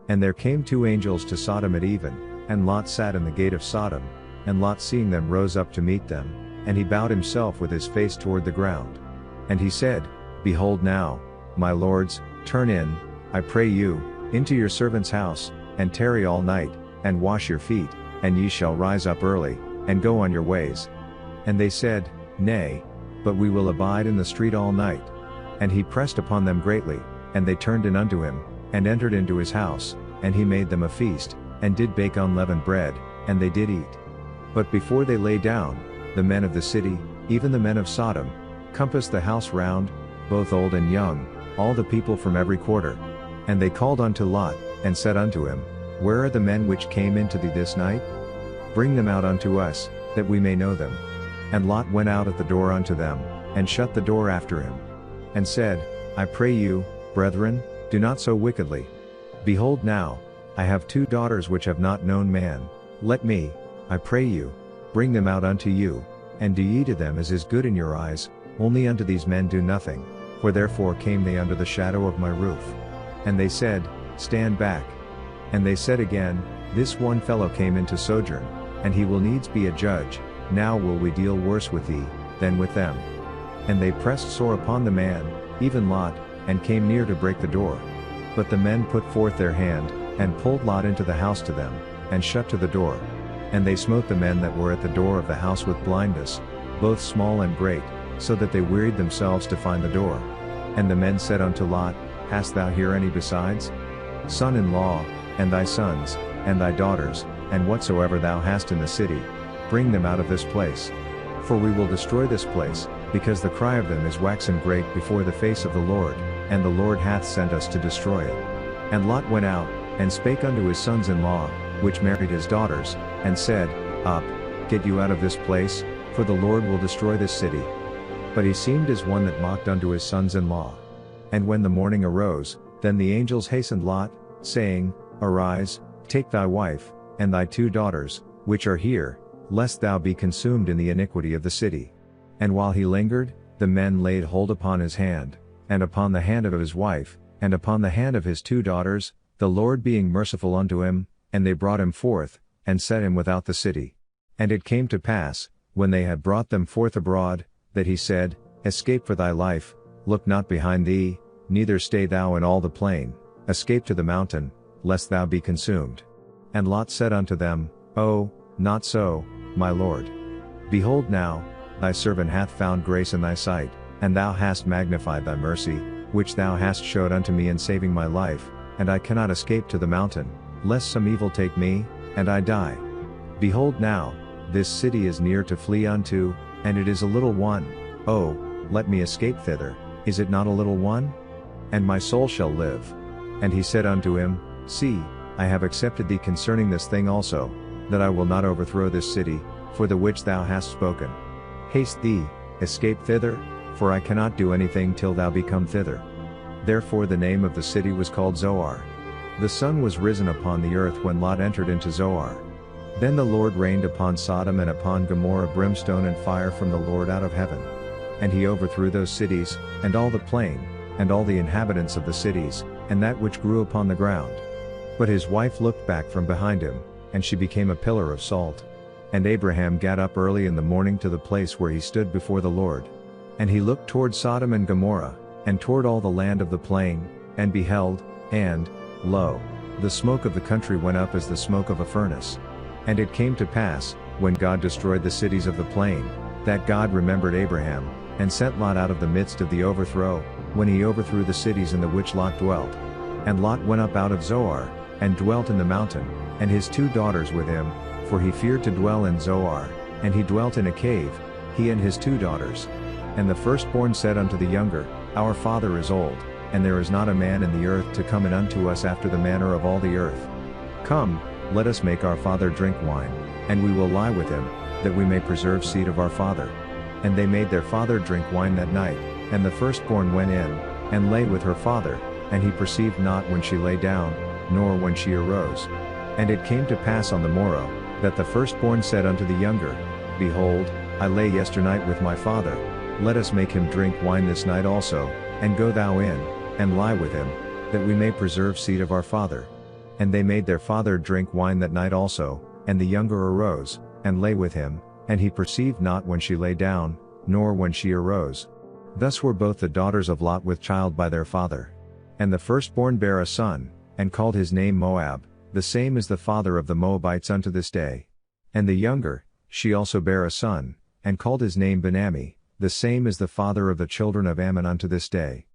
And there came two angels to Sodom at even, and Lot sat in the gate of Sodom, and Lot seeing them rose up to meet them, and he bowed himself with his face toward the ground. And he said, Behold now, my lords, turn in, I pray you, into your servant's house, and tarry all night, and wash your feet, and ye shall rise up early, and go on your ways. And they said, Nay, but we will abide in the street all night. And he pressed upon them greatly, and they turned in unto him, and entered into his house, and he made them a feast, and did bake unleavened bread, and they did eat. But before they lay down, the men of the city, even the men of Sodom, compassed the house round, both old and young, all the people from every quarter. And they called unto Lot, and said unto him, Where are the men which came into thee this night? Bring them out unto us, that we may know them. And Lot went out at the door unto them, and shut the door after him. And said, I pray you, brethren, do not so wickedly. Behold now, I have two daughters which have not known man, let me, I pray you, bring them out unto you, and do ye to them as is good in your eyes, only unto these men do nothing, for therefore came they under the shadow of my roof. And they said, Stand back. And they said again, This one fellow came into sojourn, and he will needs be a judge, now will we deal worse with thee, than with them. And they pressed sore upon the man, even Lot, and came near to break the door. But the men put forth their hand, and pulled Lot into the house to them, and shut to the door. And they smote the men that were at the door of the house with blindness, both small and great, so that they wearied themselves to find the door. And the men said unto Lot, Hast thou here any besides? Son-in-law, and thy sons, and thy daughters, and whatsoever thou hast in the city, bring them out of this place. For we will destroy this place, because the cry of them is waxen great before the face of the Lord, and the Lord hath sent us to destroy it. And Lot went out, and spake unto his sons-in-law, which married his daughters, and said, Up, get you out of this place, for the Lord will destroy this city. But he seemed as one that mocked unto his sons-in-law. And when the morning arose, then the angels hastened Lot, saying, Arise, take thy wife, and thy two daughters, which are here, lest thou be consumed in the iniquity of the city. And while he lingered, the men laid hold upon his hand, and upon the hand of his wife, and upon the hand of his two daughters, the Lord being merciful unto him, and they brought him forth, and set him without the city. And it came to pass, when they had brought them forth abroad, that he said, Escape for thy life, look not behind thee, neither stay thou in all the plain, escape to the mountain, lest thou be consumed. And Lot said unto them, Oh, not so, my lord. Behold now, thy servant hath found grace in thy sight, and thou hast magnified thy mercy, which thou hast showed unto me in saving my life, and I cannot escape to the mountain, lest some evil take me, and I die. Behold now, this city is near to flee unto, and it is a little one, oh, let me escape thither, is it not a little one? And my soul shall live. And he said unto him, See, I have accepted thee concerning this thing also, that I will not overthrow this city, for the which thou hast spoken. Haste thee, escape thither, for I cannot do anything till thou be come thither. Therefore the name of the city was called Zoar. The sun was risen upon the earth when Lot entered into Zoar. Then the Lord rained upon Sodom and upon Gomorrah brimstone and fire from the Lord out of heaven. And he overthrew those cities, and all the plain, and all the inhabitants of the cities, and that which grew upon the ground. But his wife looked back from behind him, and she became a pillar of salt. And Abraham got up early in the morning to the place where he stood before the Lord. And he looked toward Sodom and Gomorrah, and toward all the land of the plain, and beheld, and, lo, the smoke of the country went up as the smoke of a furnace. And it came to pass, when God destroyed the cities of the plain, that God remembered Abraham, and sent Lot out of the midst of the overthrow, when he overthrew the cities in the which Lot dwelt. And Lot went up out of Zoar, and dwelt in the mountain, and his two daughters with him, for he feared to dwell in Zoar, and he dwelt in a cave, he and his two daughters. And the firstborn said unto the younger, Our father is old, and there is not a man in the earth to come in unto us after the manner of all the earth. Come, let us make our father drink wine, and we will lie with him, that we may preserve seed of our father. And they made their father drink wine that night, and the firstborn went in, and lay with her father, and he perceived not when she lay down, nor when she arose. And it came to pass on the morrow, that the firstborn said unto the younger, Behold, I lay yesternight with my father, let us make him drink wine this night also, and go thou in, and lie with him, that we may preserve seed of our father. And they made their father drink wine that night also, and the younger arose, and lay with him, and he perceived not when she lay down, nor when she arose. Thus were both the daughters of Lot with child by their father. And the firstborn bare a son, and called his name Moab, the same is the father of the Moabites unto this day. And the younger, she also bare a son, and called his name Ben-Ammi, the same is the father of the children of Ammon unto this day.